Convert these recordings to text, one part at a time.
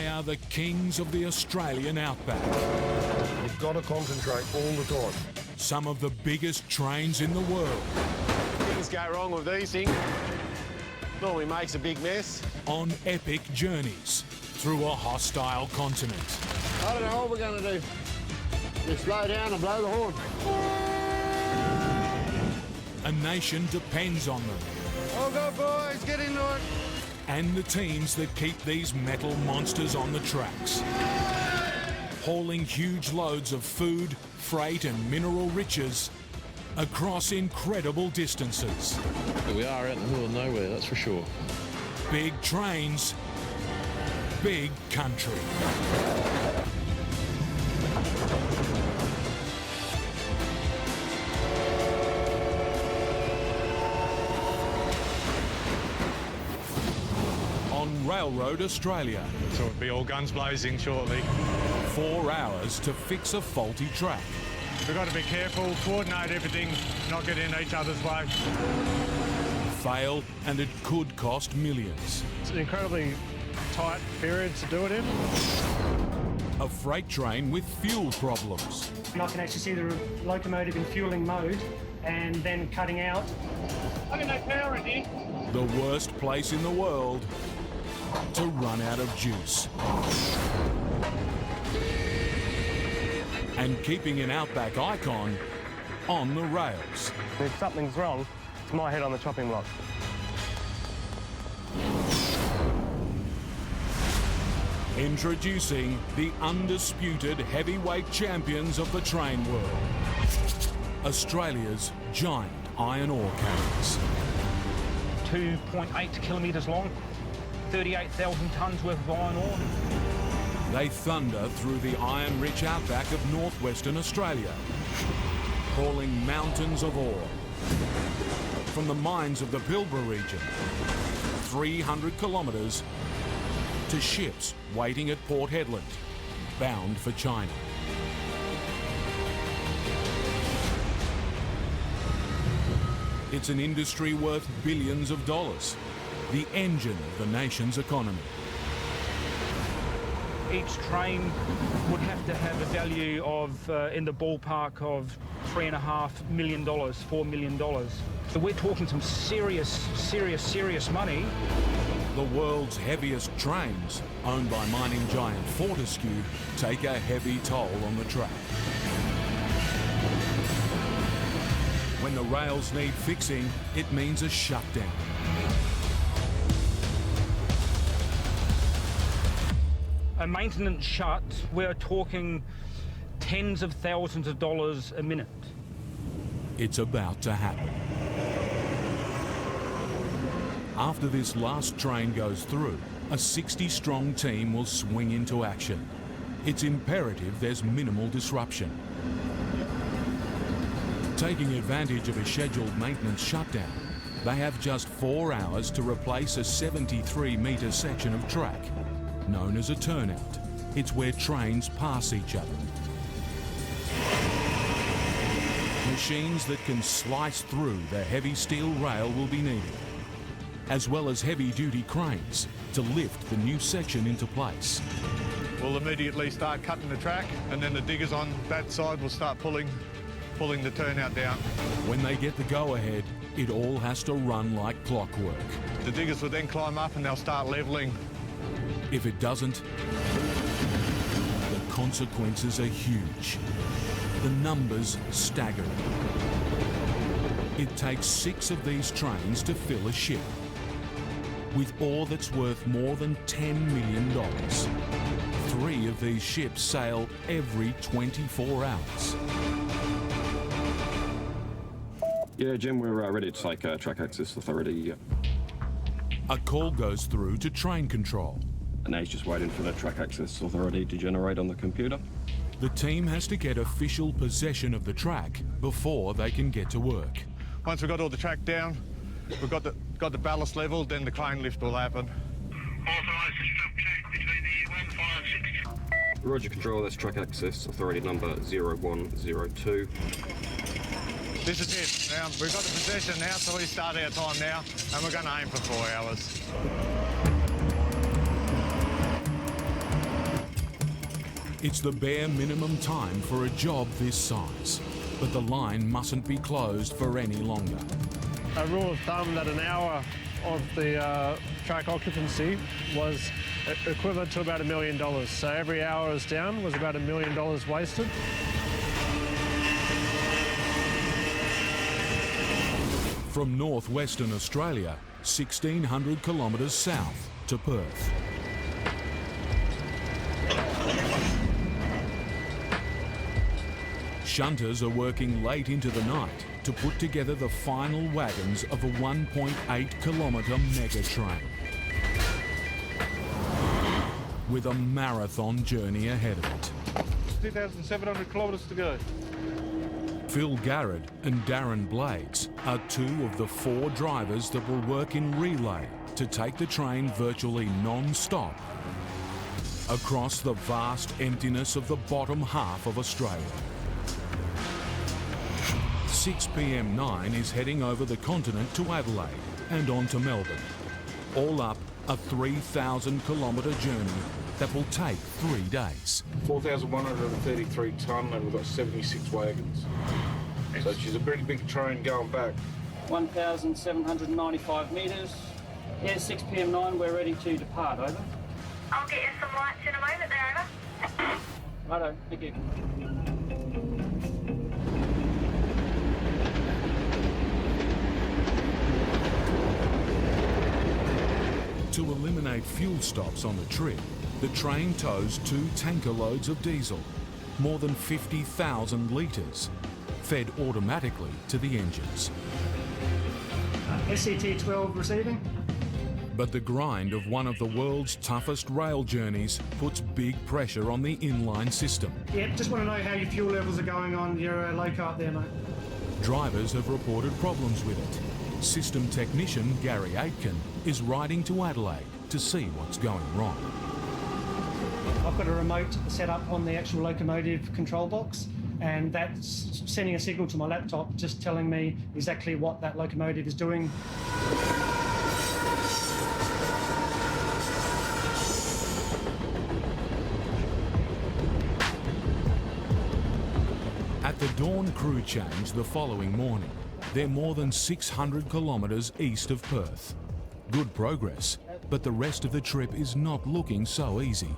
They are the kings of the Australian outback. You've got to concentrate all the time. Some of the biggest trains in the world. Things go wrong with these things. Normally makes a big mess. On epic journeys through a hostile continent. I don't know what we're going to do. Just slow down and blow the horn. A nation depends on them. Oh, go boys, get into it. And the teams that keep these metal monsters on the tracks. Hauling huge loads of food, freight and mineral riches across incredible distances. We are out in the middle of nowhere, that's for sure. Big trains, big country. On Railroad Australia. So it'll be all guns blazing shortly. 4 hours to fix a faulty track. We've got to be careful, coordinate everything, not get in each other's way. Fail, and it could cost millions. It's an incredibly tight period to do it in. A freight train with fuel problems. And I can actually see the locomotive in fueling mode and then cutting out. I got no power in here. The worst place in the world to run out of juice. And keeping an outback icon on the rails. If something's wrong, it's my head on the chopping block. Introducing the undisputed heavyweight champions of the train world. Australia's giant iron ore carriers. 2.8 kilometres long, 38,000 tonnes worth of iron ore. They thunder through the iron-rich outback of northwestern Australia, hauling mountains of ore. From the mines of the Pilbara region, 300 kilometres to ships waiting at Port Hedland, bound for China. It's an industry worth billions of dollars, the engine of the nation's economy. Each train would have to have a value of, in the ballpark of $3.5 million, $4 million. So we're talking some serious money. The world's heaviest trains, owned by mining giant Fortescue, take a heavy toll on the track. When the rails need fixing, it means a shutdown. A maintenance shut, we're talking tens of thousands of dollars a minute. It's about to happen. After this last train goes through, a 60-strong team will swing into action. It's imperative there's minimal disruption. Taking advantage of a scheduled maintenance shutdown, they have just 4 hours to replace a 73-metre section of track, known as a turnout. It's where trains pass each other. Machines that can slice through the heavy steel rail will be needed, as well as heavy-duty cranes to lift the new section into place. We'll immediately start cutting the track, and then the diggers on that side will start pulling the turnout down. When they get the go-ahead, it all has to run like clockwork. The diggers will then climb up and they'll start levelling. If it doesn't, the consequences are huge. The numbers staggering. It takes 6 of these trains to fill a ship, with ore that's worth more than $10 million. 3 of these ships sail every 24 hours. Yeah, Jim, we're ready to take track access authority. A call goes through to train control. And he's just waiting for the track access authority to generate on the computer. The team has to get official possession of the track before they can get to work. Once we've got all the track down, we've got the ballast level, then the crane lift will happen. Authorised to stop track between the 156. Roger, control, that's track access authority number 0102. This is it. Now, we've got the possession now, so we start our time now, and we're going to aim for 4 hours. It's the bare minimum time for a job this size, but the line mustn't be closed for any longer. A rule of thumb that an hour of the track occupancy was equivalent to about $1 million. So every hour is down was about $1 million wasted. From northwestern Australia, 1,600 kilometres south to Perth. Shunters are working late into the night to put together the final wagons of a 1.8 kilometre mega train. With a marathon journey ahead of it. 2,700 kilometres to go. Phil Garrett and Darren Blades are two of the 4 drivers that will work in relay to take the train virtually non-stop across the vast emptiness of the bottom half of Australia. 6 p.m. 9 is heading over the continent to Adelaide and on to Melbourne. All up, a 3,000 kilometre journey that will take 3 days. 4,133 tonne and we've got 76 wagons. So she's a pretty big train going back. 1,795 metres. Yeah, 6 p.m. 9, we're ready to depart, over. I'll get you some lights in a moment there, over. Righto, thank you. To eliminate fuel stops on the trip, the train tows 2 tanker loads of diesel, more than 50,000 litres, fed automatically to the engines. SCT-12 receiving. But the grind of one of the world's toughest rail journeys puts big pressure on the inline system. Yeah, just want to know how your fuel levels are going on your loco up there, mate. Drivers have reported problems with it. System technician Gary Aitken is riding to Adelaide to see what's going wrong. I've got a remote set up on the actual locomotive control box, and that's sending a signal to my laptop just telling me exactly what that locomotive is doing. At the dawn crew change the following morning, they're more than 600 kilometres east of Perth. Good progress, but the rest of the trip is not looking so easy.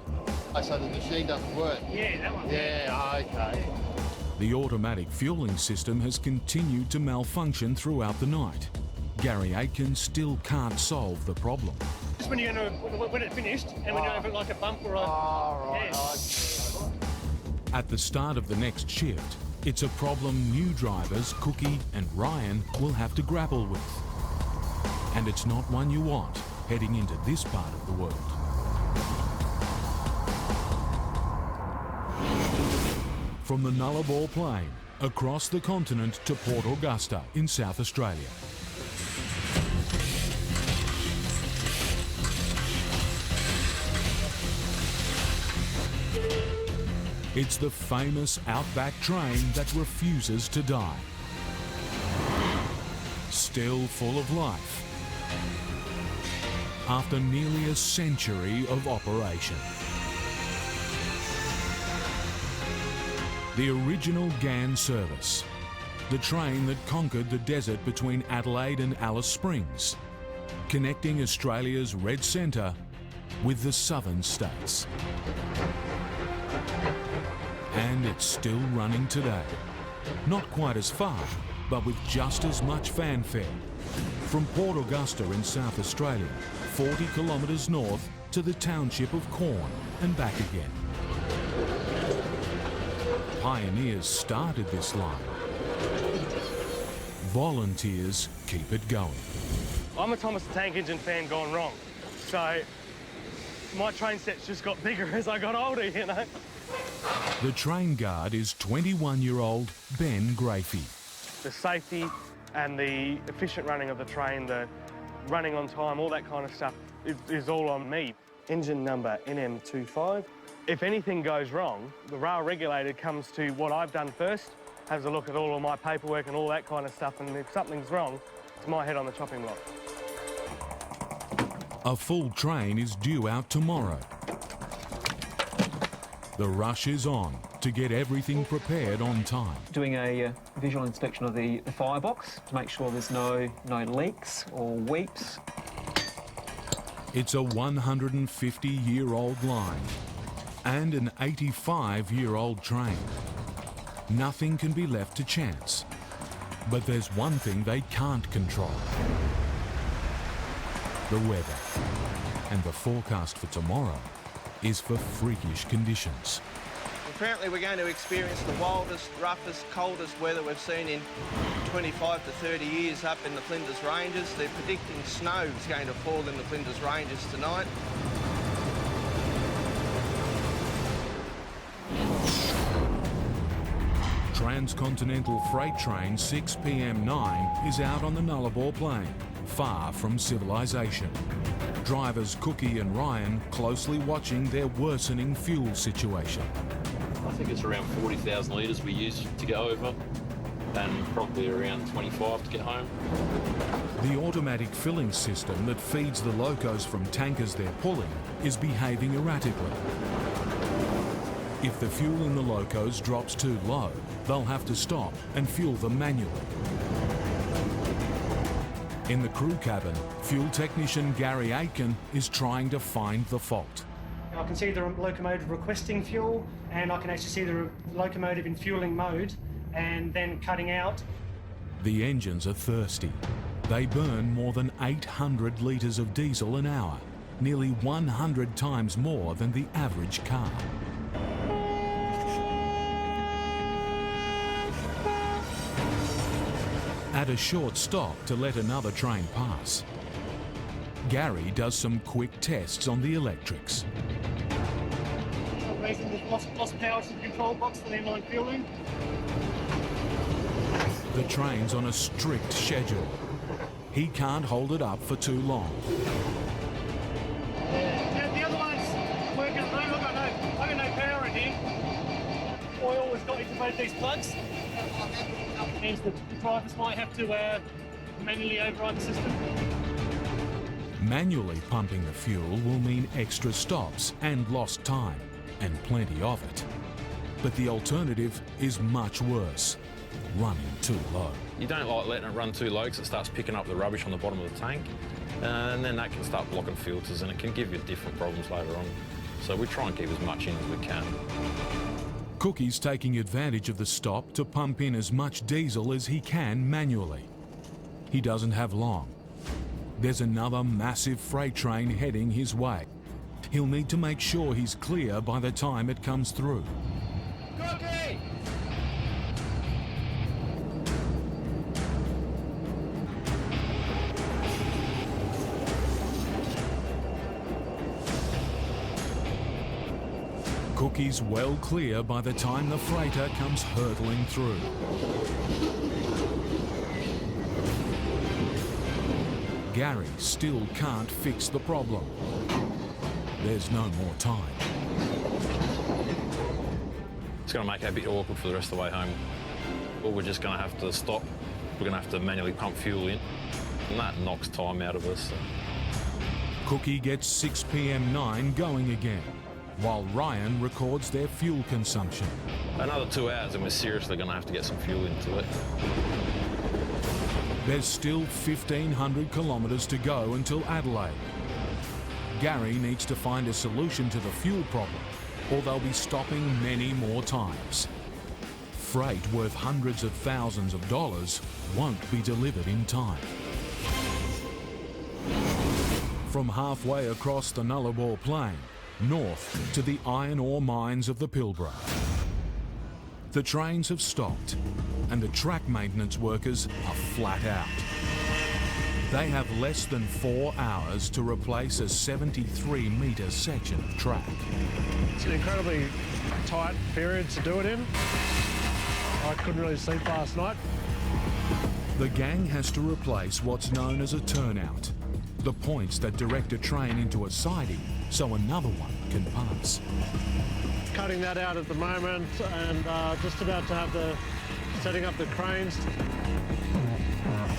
So the machine doesn't work? Yeah, that one. Yeah, okay. The automatic fuelling system has continued to malfunction throughout the night. Gary Aitken still can't solve the problem. Just when it's finished, and when you're over like a bump or a... Right. Yeah. At the start of the next shift, it's a problem new drivers Cookie and Ryan will have to grapple with. And it's not one you want heading into this part of the world. From the Nullarbor Plain, across the continent to Port Augusta in South Australia. It's the famous Outback train that refuses to die. Still full of life after nearly a century of operation. The original GAN service, the train that conquered the desert between Adelaide and Alice Springs, connecting Australia's red centre with the southern states. And it's still running today. Not quite as far, but with just as much fanfare. From Port Augusta in South Australia, 40 kilometres north to the township of Corn and back again. Pioneers started this line. Volunteers keep it going. I'm a Thomas the Tank Engine fan gone wrong, so my train sets just got bigger as I got older, you know. The train guard is 21-year-old Ben Grafey. The safety and the efficient running of the train, the running on time, all that kind of stuff is all on me. Engine number NM25. If anything goes wrong, the rail regulator comes to what I've done first, has a look at all of my paperwork and all that kind of stuff, and if something's wrong, it's my head on the chopping block. A full train is due out tomorrow. The rush is on to get everything prepared on time. Doing a visual inspection of the firebox to make sure there's no leaks or weeps. It's a 150-year-old line and an 85-year-old train. Nothing can be left to chance. But there's one thing they can't control: the weather. And the forecast for tomorrow is for freakish conditions. Apparently we're going to experience the wildest, roughest, coldest weather we've seen in 25 to 30 years up in the Flinders Ranges. They're predicting snow is going to fall in the Flinders Ranges tonight. Transcontinental freight train 6 PM9 is out on the Nullarbor Plain, far from civilization. Drivers Cookie and Ryan closely watching their worsening fuel situation. I think it's around 40,000 litres we use to go over, and probably around 25 to get home. The automatic filling system that feeds the locos from tankers they're pulling is behaving erratically. If the fuel in the locos drops too low, they'll have to stop and fuel them manually. In the crew cabin, fuel technician Gary Aitken is trying to find the fault. I can see the locomotive requesting fuel, and I can actually see the locomotive in fueling mode and then cutting out. The engines are thirsty. They burn more than 800 litres of diesel an hour, nearly 100 times more than the average car. At a short stop to let another train pass, Gary does some quick tests on the electrics. Raising the lost power to the control box for the inline fueling. The train's on a strict schedule. He can't hold it up for too long. The other one's working at the moment. I've got no power in here. Oil has got into both these plugs. Means that the drivers might have to manually override the system. Manually pumping the fuel will mean extra stops and lost time, and plenty of it. But the alternative is much worse: running too low. You don't like letting it run too low because it starts picking up the rubbish on the bottom of the tank, and then that can start blocking filters and it can give you different problems later on. So we try and keep as much in as we can. Cookie's taking advantage of the stop to pump in as much diesel as he can manually. He doesn't have long. There's another massive freight train heading his way. He'll need to make sure he's clear by the time it comes through. Cookie! Cookie's well clear by the time the freighter comes hurtling through. Gary still can't fix the problem. There's no more time. It's going to make it a bit awkward for the rest of the way home. Or we're just going to have to stop. We're going to have to manually pump fuel in, and that knocks time out of us. Cookie gets 6 PM9 going again, while Ryan records their fuel consumption. Another 2 hours and we're seriously going to have to get some fuel into it. There's still 1,500 kilometres to go until Adelaide. Gary needs to find a solution to the fuel problem, or they'll be stopping many more times. Freight worth hundreds of thousands of dollars won't be delivered in time. From halfway across the Nullarbor Plain, north to the iron ore mines of the Pilbara. The trains have stopped, and the track maintenance workers are flat out. They have less than 4 hours to replace a 73-metre section of track. It's an incredibly tight period to do it in. I couldn't really sleep last night. The gang has to replace what's known as a turnout, the points that direct a train into a siding so another one can pass. Cutting that out at the moment, and just about to have setting up the cranes.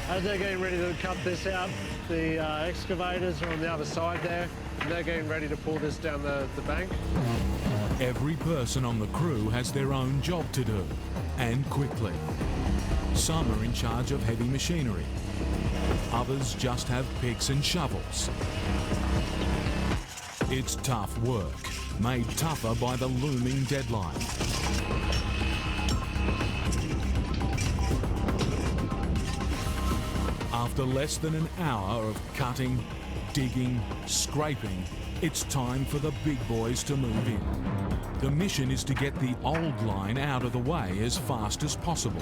As they're getting ready to cut this out, the excavators are on the other side there, and they're getting ready to pull this down the bank. Every person on the crew has their own job to do, and quickly. Some are in charge of heavy machinery. Others just have picks and shovels. It's tough work, made tougher by the looming deadline. After less than an hour of cutting, digging, scraping, it's time for the big boys to move in. The mission is to get the old line out of the way as fast as possible.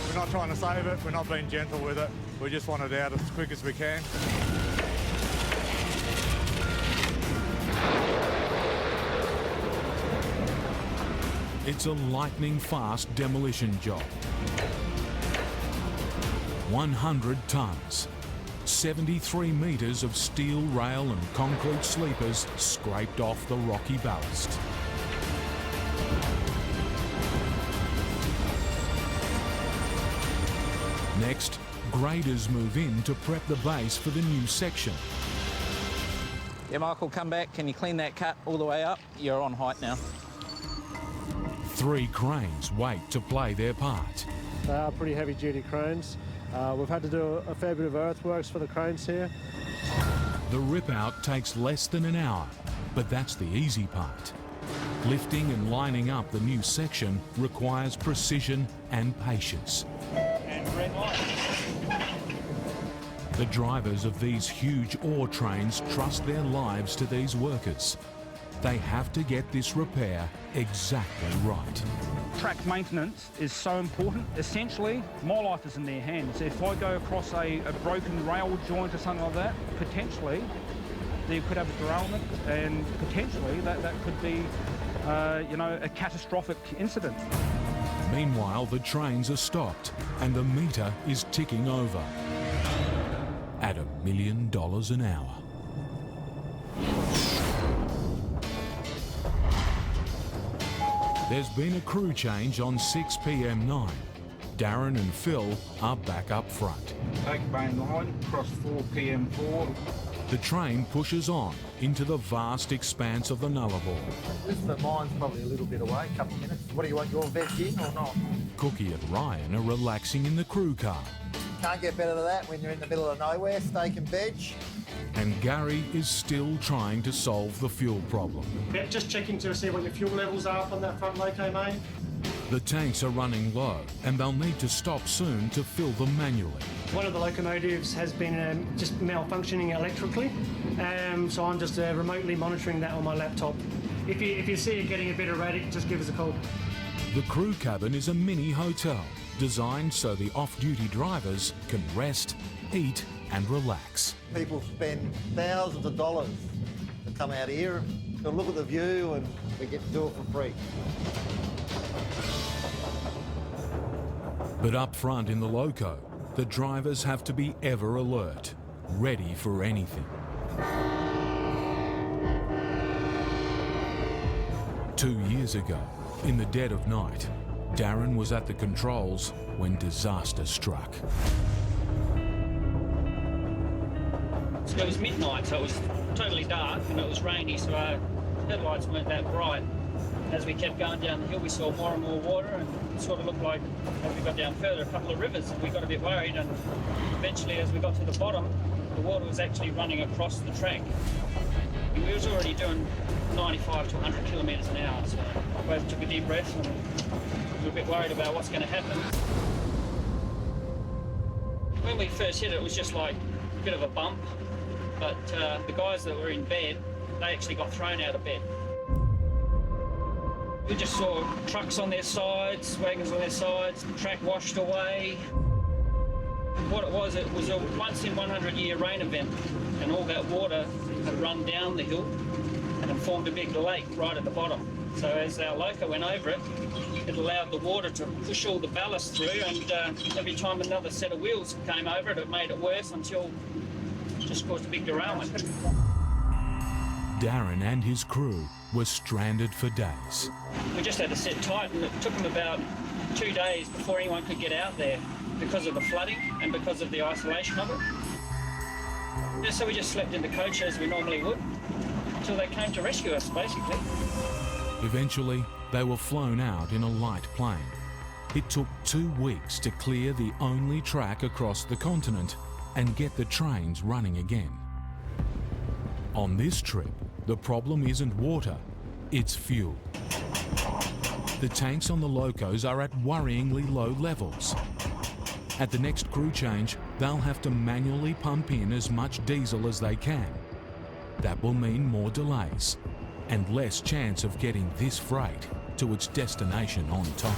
We're not trying to save it, we're not being gentle with it. We just want it out as quick as we can. It's a lightning-fast demolition job. 100 tonnes, 73 metres of steel rail and concrete sleepers scraped off the rocky ballast. Next, graders move in to prep the base for the new section. Yeah, Michael, come back. Can you clean that cut all the way up? You're on height now. 3 cranes wait to play their part. They are pretty heavy-duty cranes. We've had to do a fair bit of earthworks for the cranes here. The rip-out takes less than an hour, but that's the easy part. Lifting and lining up the new section requires precision and patience. And red light. The drivers of these huge ore trains trust their lives to these workers. They have to get this repair exactly right. Track maintenance is so important. Essentially, my life is in their hands. If I go across a broken rail joint or something like that, potentially you could have a derailment, and potentially that could be, a catastrophic incident. Meanwhile, the trains are stopped and the meter is ticking over at $1 million an hour. There's been a crew change on 6 PM 9. Darren and Phil are back up front. Take main line, cross 4 PM 4. The train pushes on into the vast expanse of the Nullarbor. The mine's probably a little bit away, a couple of minutes. What do you want, your veg in or not? Cookie and Ryan are relaxing in the crew car. Can't get better than that when you're in the middle of nowhere, steak and veg. And Gary is still trying to solve the fuel problem. Yeah, just checking to see what your fuel levels are up on that front loco, mate. The tanks are running low and they'll need to stop soon to fill them manually. One of the locomotives has been just malfunctioning electrically, so I'm just remotely monitoring that on my laptop. If you see it getting a bit erratic, just give us a call. The crew cabin is a mini hotel designed so the off-duty drivers can rest, eat and relax. People spend thousands of dollars to come out here to look at the view, and we get to do it for free. But up front in the loco, the drivers have to be ever alert, ready for anything. 2 years ago, in the dead of night, Darren was at the controls when disaster struck. So it was midnight, so it was totally dark and it was rainy, so our headlights weren't that bright. As we kept going down the hill, we saw more and more water, and it sort of looked like, as we got down further, a couple of rivers, and we got a bit worried, and eventually, as we got to the bottom, the water was actually running across the track. And we was already doing 95 to 100 kilometres an hour, so we both took a deep breath, and we were a bit worried about what's going to happen. When we first hit it, it was just like a bit of a bump, but the guys that were in bed, they actually got thrown out of bed. We just saw trucks on their sides, wagons on their sides, the track washed away. What it was a once in 100-year rain event, and all that water had run down the hill and it formed a big lake right at the bottom. So as our loco went over it, it allowed the water to push all the ballast through, and every time another set of wheels came over it, it made it worse until it just caused a big derailment. Darren and his crew were stranded for days. We just had to sit tight, and it took them about 2 days before anyone could get out there because of the flooding and because of the isolation of it. Yeah, so we just slept in the coach as we normally would until they came to rescue us, basically. Eventually, they were flown out in a light plane. It took 2 weeks to clear the only track across the continent and get the trains running again. On this trip, the problem isn't water, it's fuel. The tanks on the locos are at worryingly low levels. At the next crew change, they'll have to manually pump in as much diesel as they can. That will mean more delays and less chance of getting this freight to its destination on time.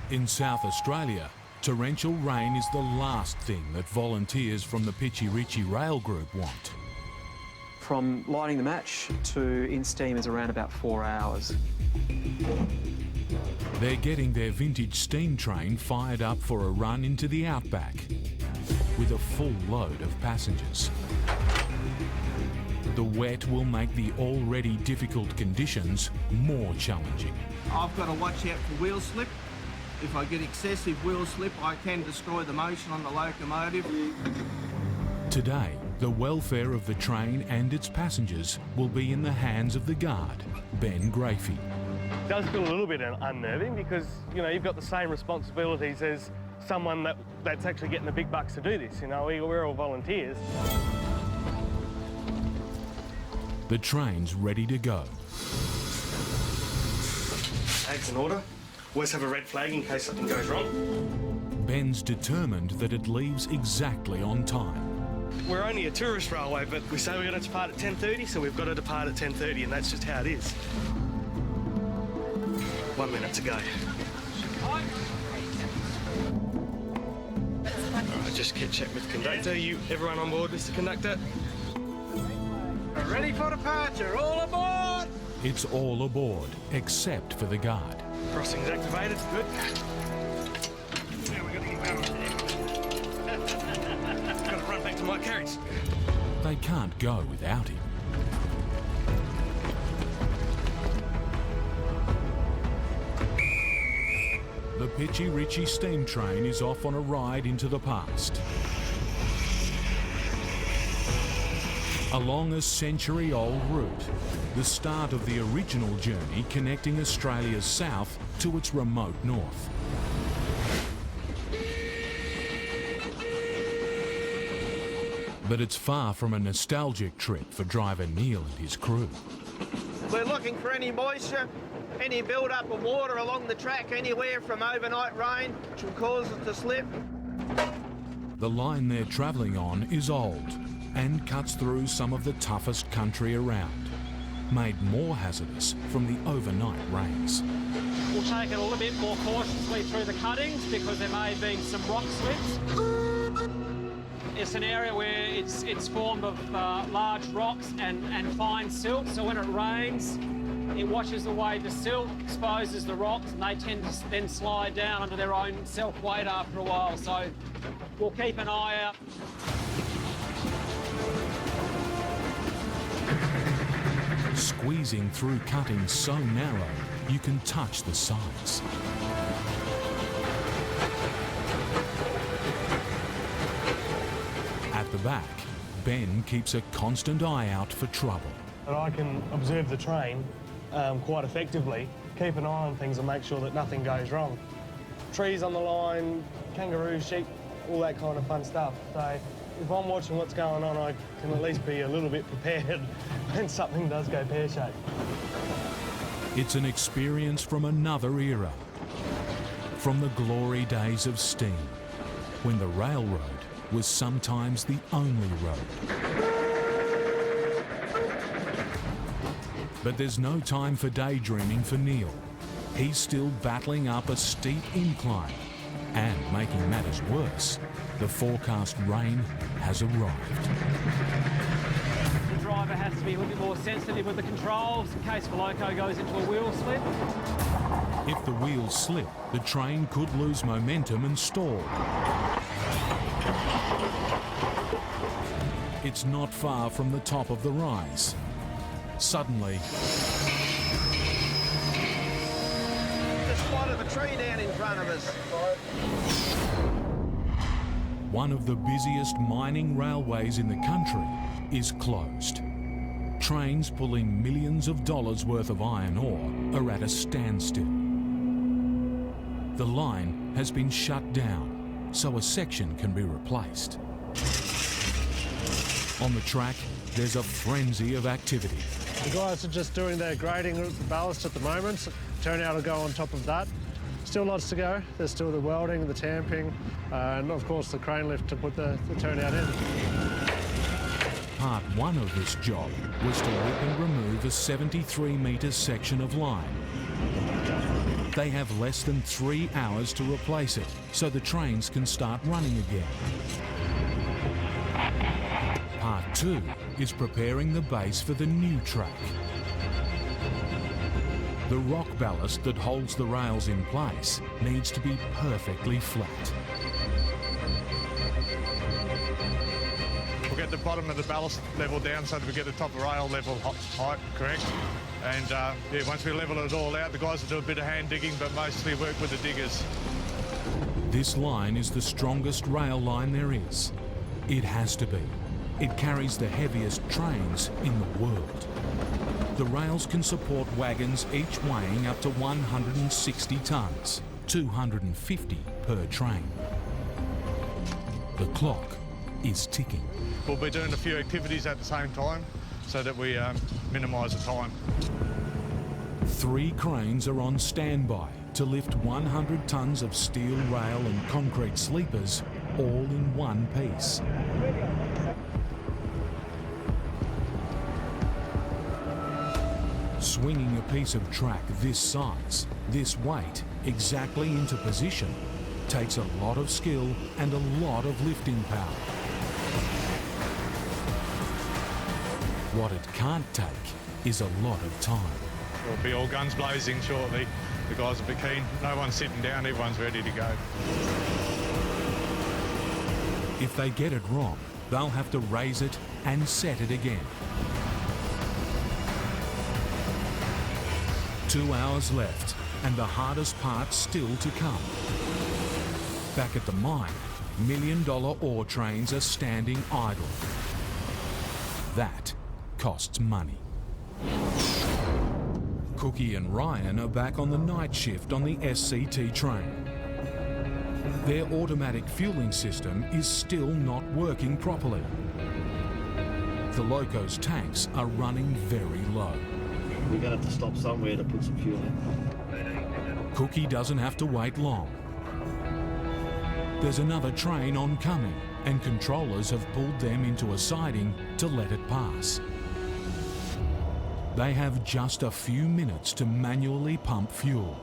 In South Australia, torrential rain is the last thing that volunteers from the Pitchy Ritchie Rail Group want. From lighting the match to in steam is around about 4 hours. They're getting their vintage steam train fired up for a run into the outback with a full load of passengers. The wet will make the already difficult conditions more challenging. I've got to watch out for wheel slip. If I get excessive wheel slip, I can destroy the motion on the locomotive. Today, the welfare of the train and its passengers will be in the hands of the guard, Ben Grafey. It does feel a little bit unnerving because, you know, you've got the same responsibilities as someone that's actually getting the big bucks to do this. You know, we're all volunteers. The train's ready to go. Flags in order. Always have a red flag in case something goes wrong. Ben's determined that it leaves exactly on time. We're only a tourist railway, but we say we're going to depart at 10:30, so we've got to depart at 10:30, and that's just how it is. 1 minute to go. Alright, just get checked with the conductor. Everyone on board, Mr. Conductor? Ready for departure, all aboard! It's all aboard, except for the guard. Crossing's activated, good. Now we've got to get going. Got to run back to my carriage. They can't go without him. The Pitchy Ritchie steam train is off on a ride into the past. Along a century-old route, the start of the original journey connecting Australia's south to its remote north. But it's far from a nostalgic trip for driver Neil and his crew. We're looking for any moisture, any build-up of water along the track, anywhere from overnight rain, which will cause it to slip. The line they're travelling on is old and cuts through some of the toughest country around, made more hazardous from the overnight rains. We'll take it a little bit more cautiously through the cuttings because there may have been some rock slips. It's an area where it's formed of large rocks and fine silt, so when it rains, it washes away the silt, exposes the rocks, and they tend to then slide down under their own self-weight after a while, so we'll keep an eye out. Squeezing through cuttings so narrow, you can touch the sides. At the back, Ben keeps a constant eye out for trouble. And I can observe the train quite effectively, keep an eye on things and make sure that nothing goes wrong. Trees on the line, kangaroos, sheep, all that kind of fun stuff. So if I'm watching what's going on, I can at least be a little bit prepared when something does go pear-shaped. It's an experience from another era, from the glory days of steam, when the railroad was sometimes the only road. But there's no time for daydreaming for Neil. He's still battling up a steep incline, and making matters worse, the forecast rain has arrived. The driver has to be a little bit more sensitive with the controls in case the loco goes into a wheel slip. If the wheels slip, the train could lose momentum and stall. It's not far from the top of the rise. Suddenly, The spot of a tree down in front of us. one of the busiest mining railways in the country is closed. Trains pulling millions of dollars worth of iron ore are at a standstill. The line has been shut down, so a section can be replaced. On the track, there's a frenzy of activity. The guys are just doing their grading of the ballast at the moment. Turnout will go on top of that. Still lots to go. There's still the welding, the tamping, and of course the crane lift to put the turnout in. Part one of this job was to rip and remove a 73-metre section of line. They have less than 3 hours to replace it, so the trains can start running again. Part two is preparing the base for the new track. The rock ballast that holds the rails in place needs to be perfectly flat. We'll get the bottom of the ballast level down so that we get the top of rail level height correct. And yeah, once we level it all out, the guys will do a bit of hand digging, but mostly work with the diggers. This line is the strongest rail line there is. It has to be. It carries the heaviest trains in the world. The rails can support wagons each weighing up to 160 tonnes, 250 per train. The clock is ticking. We'll be doing a few activities at the same time so that we minimise the time. 3 cranes are on standby to lift 100 tonnes of steel rail and concrete sleepers all in one piece. Swinging a piece of track this size, this weight, exactly into position, takes a lot of skill and a lot of lifting power. What it can't take is a lot of time. We'll be all guns blazing shortly. The guys will be keen. No one's sitting down, everyone's ready to go. If they get it wrong, they'll have to raise it and set it again. 2 hours left, and the hardest part still to come. Back at the mine, million-dollar ore trains are standing idle. That costs money. Cookie and Ryan are back on the night shift on the SCT train. Their automatic fueling system is still not working properly. The loco's tanks are running very low. We're going to have to stop somewhere to put some fuel in. Cookie doesn't have to wait long. There's another train oncoming, and controllers have pulled them into a siding to let it pass. They have just a few minutes to manually pump fuel.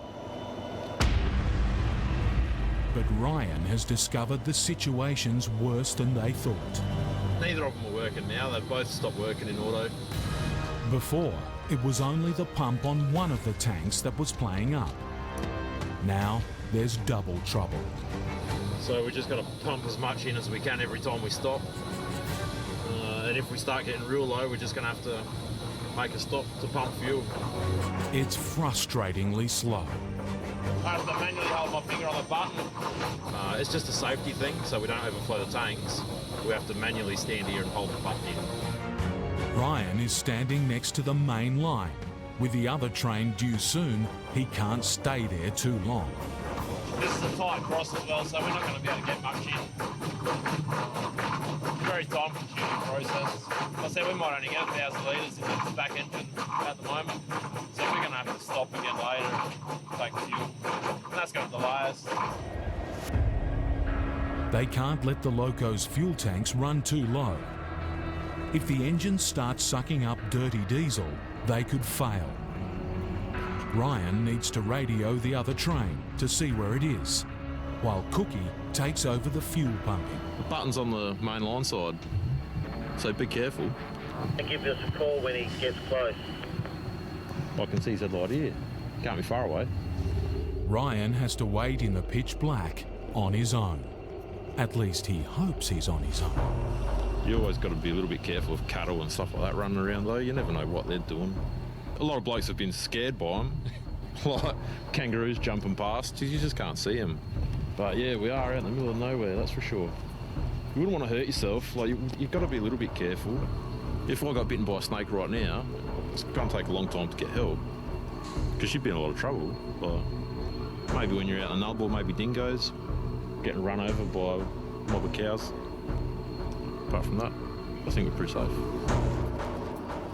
But Ryan has discovered the situation's worse than they thought. Neither of them are working now. They've both stopped working in auto. Before, it was only the pump on one of the tanks that was playing up. Now, there's double trouble. So we just got to pump as much in as we can every time we stop. And if we start getting real low, we're just going to have to make a stop to pump fuel. It's frustratingly slow. I have to manually hold my finger on the button. It's just a safety thing, so we don't overflow the tanks. We have to manually stand here and hold the button in. Ryan is standing next to the main line. With the other train due soon, he can't stay there too long. This is a tight cross as well, so we're not going to be able to get much in. Very time-consuming process. I said we might only get 1,000 litres if it's the back engine at the moment. So we're going to have to stop again later and take fuel. And that's going to delay us. They can't let the loco's fuel tanks run too low. If the engine starts sucking up dirty diesel, they could fail. Ryan needs to radio the other train to see where it is, while Cookie takes over the fuel pumping. The button's on the main line side, so be careful. Give us a call when he gets close. I can see his headlight here. Can't be far away. Ryan has to wait in the pitch black on his own. At least he hopes he's on his own. You always got to be a little bit careful of cattle and stuff like that running around though. You never know what they're doing. A lot of blokes have been scared by them. Like kangaroos jumping past, you just can't see them. But yeah, we are out in the middle of nowhere, that's for sure. You wouldn't want to hurt yourself, like you've got to be a little bit careful. If I got bitten by a snake right now, it's going to take a long time to get help, because you'd be in a lot of trouble. But maybe when you're out in the nullarbor, maybe dingoes, getting run over by a mob of cows. Apart from that, I think we're pretty safe.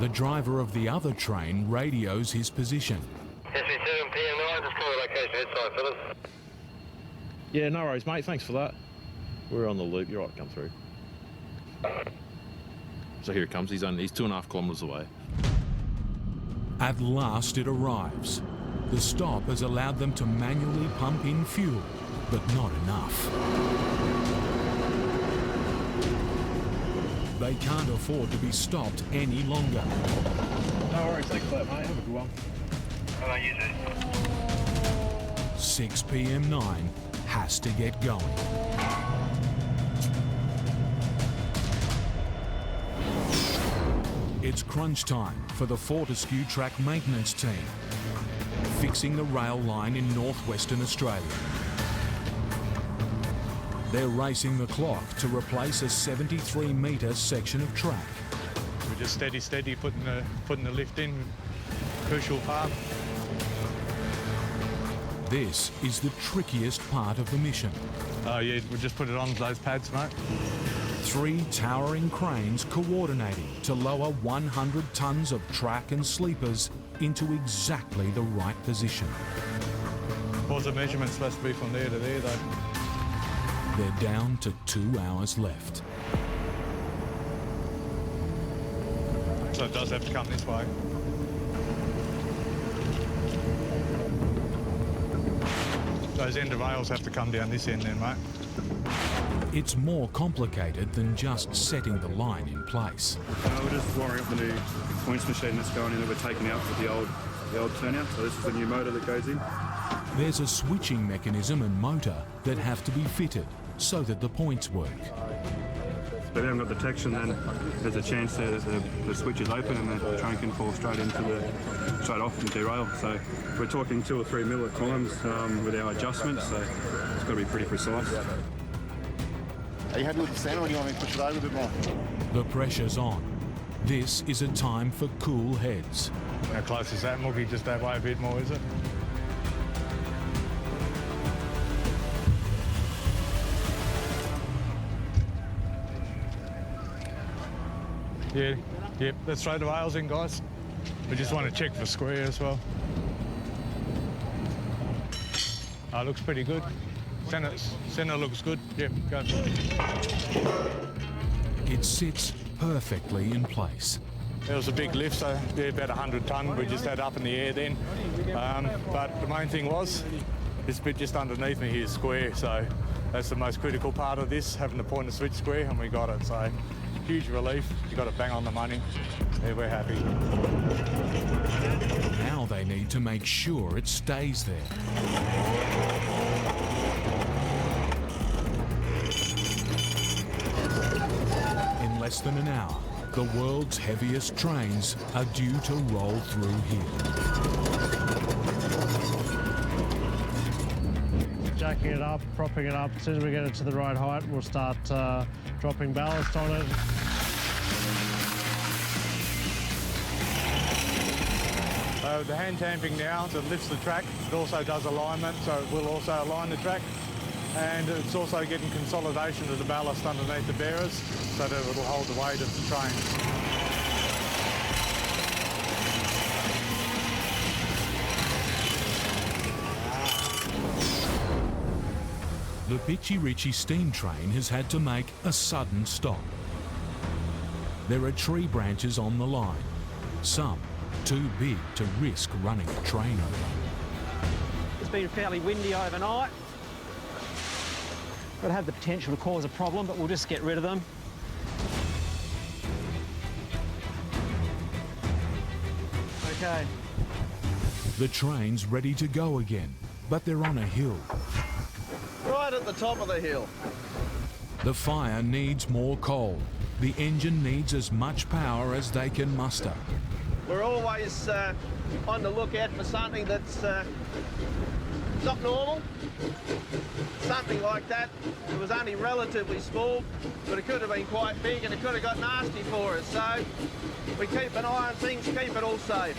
The driver of the other train radios his position. SB7PM9, just call the location headside, fellas. Yeah, no worries, mate. Thanks for that. We're on the loop. You're right to come through. So here it comes. He's 2.5 kilometres away. At last it arrives. The stop has allowed them to manually pump in fuel, but not enough. They can't afford to be stopped any longer. No worries. Thanks for that, mate. Have a good one. How about you, 6 p.m. 9 has to get going. It's crunch time for the Fortescue track maintenance team, fixing the rail line in northwestern Australia. They're racing the clock to replace a 73-metre section of track. We're just steady, putting the lift in. Crucial part. This is the trickiest part of the mission. Oh yeah, we just put it on those pads, mate. 3 towering cranes coordinating to lower 100 tonnes of track and sleepers into exactly the right position. What's the measurement supposed to be from there to there, though? They're down to 2 hours left. So it does have to come this way. Those end of rails have to come down this end then, mate. It's more complicated than just setting the line in place. We're just wiring up the new points machine that's going in that we're taking out for the old turnout. So this is the new motor that goes in. There's a switching mechanism and motor that have to be fitted so that the points work. If they haven't got detection, then there's a chance that the switch is open and the train can fall straight off and derail. So we're talking 2 or 3 mil at times with our adjustments, so it's got to be pretty precise. Are you happy with the center or do you want me to push it over a bit more? The pressure's on. This is a time for cool heads. How close is that, Mookie? Just that way a bit more, is it? Yeah, yep, let's throw the rails in, guys. We just want to check for square as well. Oh, looks pretty good. Centre looks good. Yep, go. It sits perfectly in place. There was a big lift, so yeah, about 100 tonne. We just had up in the air then. But the main thing was, this bit just underneath me here is square, so that's the most critical part of this, having to point the switch square, and we got it. So huge relief. You got to bang on the money. Yeah, we're happy. Now they need to make sure it stays there. In less than an hour, the world's heaviest trains are due to roll through here. Jacking it up, propping it up. As soon as we get it to the right height, we'll start dropping ballast on it. The hand tamping now, so it lifts the track. It also does alignment, so it will also align the track. And it's also getting consolidation of the ballast underneath the bearers so that it will hold the weight of the train. The Pitchy Ritchie steam train has had to make a sudden stop. There are tree branches on the line, some too big to risk running the train over. It's been fairly windy overnight. Could have the potential to cause a problem, but we'll just get rid of them. Okay. The train's ready to go again, but they're on a hill. Right at the top of the hill. The fire needs more coal. The engine needs as much power as they can muster. We're always on the lookout for something that's not normal. Something like that. It was only relatively small, but it could have been quite big and it could have got nasty for us. So we keep an eye on things, keep it all safe.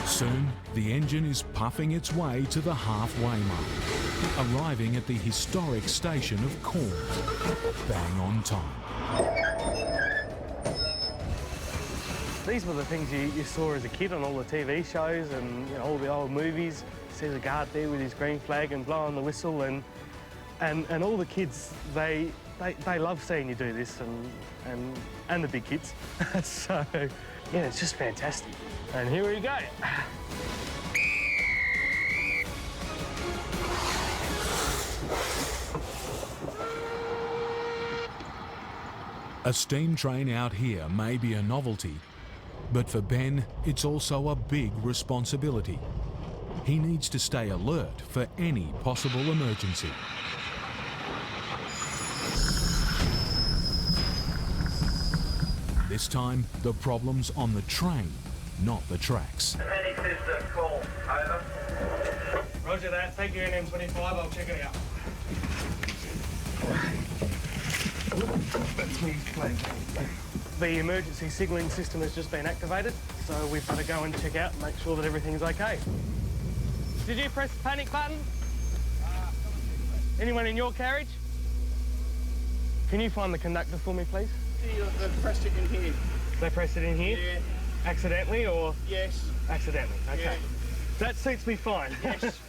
Soon, the engine is puffing its way to the halfway mark, arriving at the historic station of Corn, bang on time. These were the things you saw as a kid on all the TV shows and all the old movies. You see the guard there with his green flag and blowing the whistle, and all the kids, they love seeing you do this, and the big kids. So yeah, it's just fantastic. And here we go. A steam train out here may be a novelty, but for Ben, it's also a big responsibility. He needs to stay alert for any possible emergency. This time, the problem's on the train, not the tracks. Panic system call. Over. Roger that. Thank you, NM25. I'll check it out. That's me playing. The emergency signalling system has just been activated, so we've got to go and check out and make sure that everything's okay. Did you press the panic button? Anyone in your carriage? Can you find the conductor for me, please? They've pressed it in here. They pressed it in here? Yeah. Accidentally or? Yes. Accidentally, okay. Yeah. That suits me fine. Yes.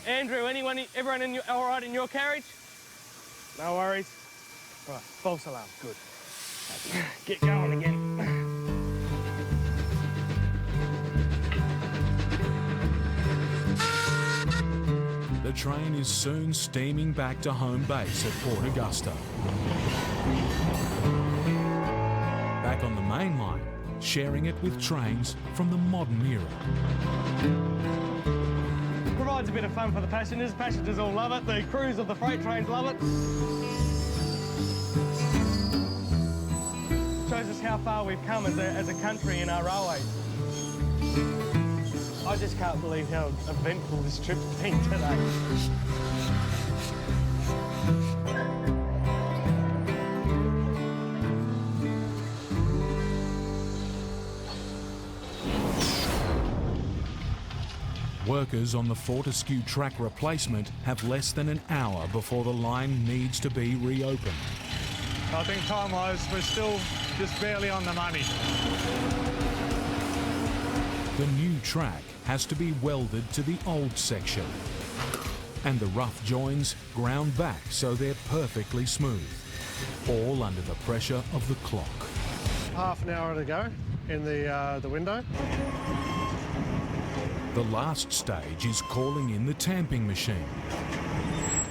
Andrew, everyone all right in your carriage? No worries. Right, false alarm, good. Get going again. The train is soon steaming back to home base at Port Augusta. Back on the main line, sharing it with trains from the modern era. Provides a bit of fun for the passengers. Passengers all love it. The crews of the freight trains love it. Shows us how far we've come as a country in our railways. I just can't believe how eventful this trip's been today. Workers on the Fortescue track replacement have less than an hour before the line needs to be reopened. I think time-wise, we're still just barely on the money. The new track has to be welded to the old section, and the rough joins ground back so they're perfectly smooth, all under the pressure of the clock. Half an hour to go in the window. The last stage is calling in the tamping machine.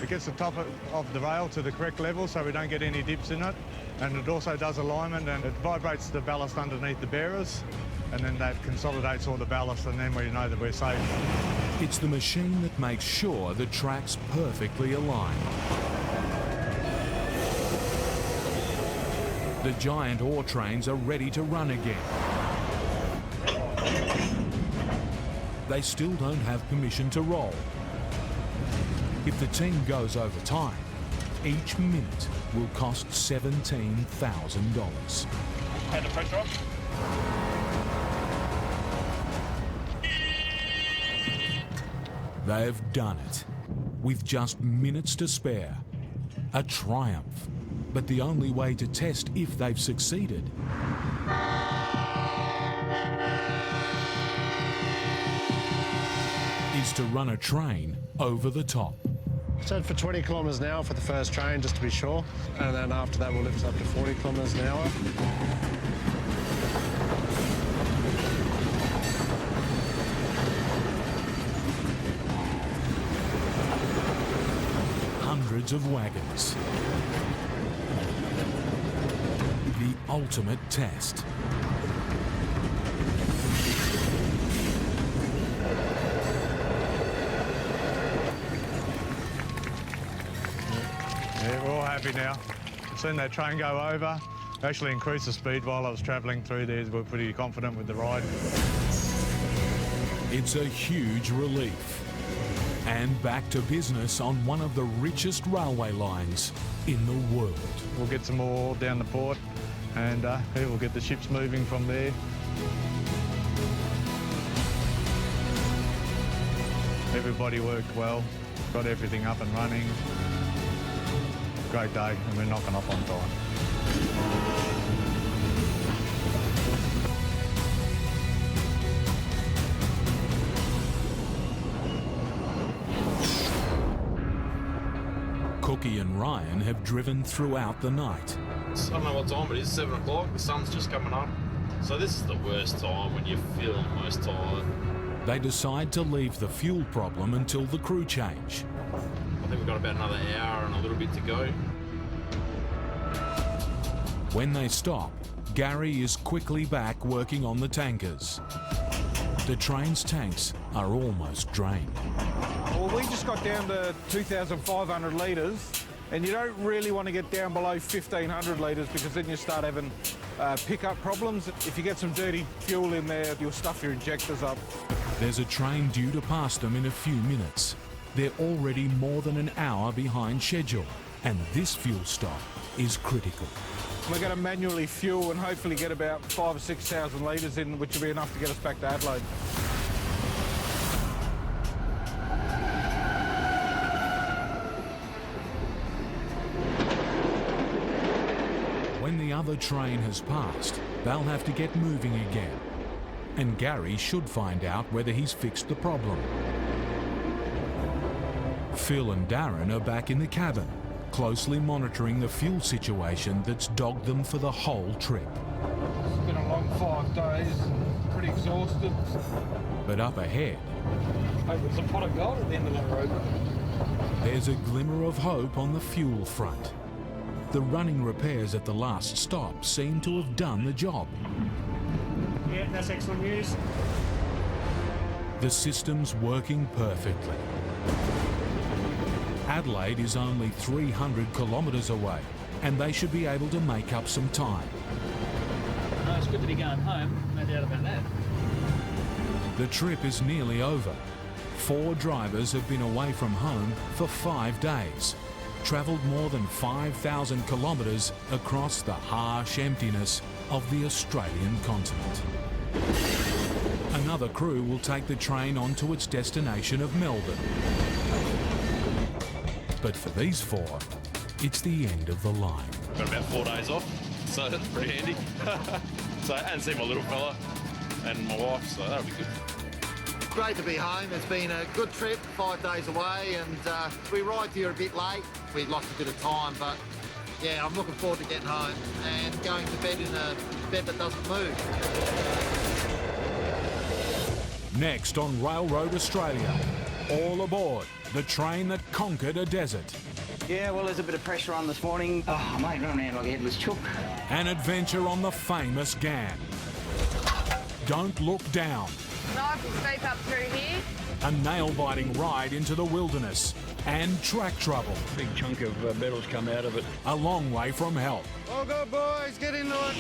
It gets the top of the rail to the correct level so we don't get any dips in it, and it also does alignment and it vibrates the ballast underneath the bearers, and then that consolidates all the ballast, and then we know that we're safe. It's the machine that makes sure the track's perfectly aligned. The giant ore trains are ready to run again. They still don't have permission to roll. If the team goes over time, each minute will cost $17,000. Had the pressure off. They've done it, with just minutes to spare. A triumph, but the only way to test if they've succeeded is to run a train over the top. Set for 20 kilometres an hour for the first train, just to be sure. And then after that, we'll lift up to 40 kilometres an hour. Hundreds of wagons. The ultimate test. Yeah, we're all happy now. Seen that train go over. Actually increased the speed while I was travelling through there. We're pretty confident with the ride. It's a huge relief. And back to business on one of the richest railway lines in the world. We'll get some more down the port and we'll get the ships moving from there. Everybody worked well, got everything up and running. Great day, and we're knocking off on time. Cookie and Ryan have driven throughout the night. I don't know what time it is, 7 o'clock, the sun's just coming up. So this is the worst time when you feel most tired. They decide to leave the fuel problem until the crew change. I think we've got about another hour and a little bit to go. When they stop, Gary is quickly back working on the tankers. The train's tanks are almost drained. Well, we just got down to 2,500 litres, and you don't really want to get down below 1,500 litres because then you start having pickup problems. If you get some dirty fuel in there, you'll stuff your injectors up. There's a train due to pass them in a few minutes. They're already more than an hour behind schedule, and this fuel stop is critical. We're going to manually fuel and hopefully get about 5,000 or 6,000 litres in, which will be enough to get us back to Adelaide. When the other train has passed, they'll have to get moving again. And Gary should find out whether he's fixed the problem. Phil and Darren are back in the cabin, closely monitoring the fuel situation that's dogged them for the whole trip. It's been a long 5 days, pretty exhausted. But up ahead, Hope there's a pot of gold at the end of that road. there's a glimmer of hope on the fuel front. The running repairs at the last stop seem to have done the job. Yeah, that's excellent news. The system's working perfectly. Adelaide is only 300 kilometres away, and they should be able to make up some time. No, it's good to be going home, no doubt about that. The trip is nearly over. 4 drivers have been away from home for 5 days, travelled more than 5,000 kilometres across the harsh emptiness of the Australian continent. Another crew will take the train on to its destination of Melbourne. But for these 4, it's the end of the line. Got about 4 days off, so that's pretty handy. And see my little fella and my wife, so that'll be good. Great to be home. It's been a good trip, 5 days away, and we arrived here a bit late. We lost a bit of time, but yeah, I'm looking forward to getting home and going to bed in a bed that doesn't move. Next on Railroad Australia, all aboard the train that conquered a desert. Yeah, well, there's a bit of pressure on this morning. Oh, mate, running around like a headless chook. An adventure on the famous Ghan. Don't look down. Nice and steep up through here. A nail-biting ride into the wilderness and track trouble. Big chunk of metal's come out of it. A long way from help. All good, boys. Get into it.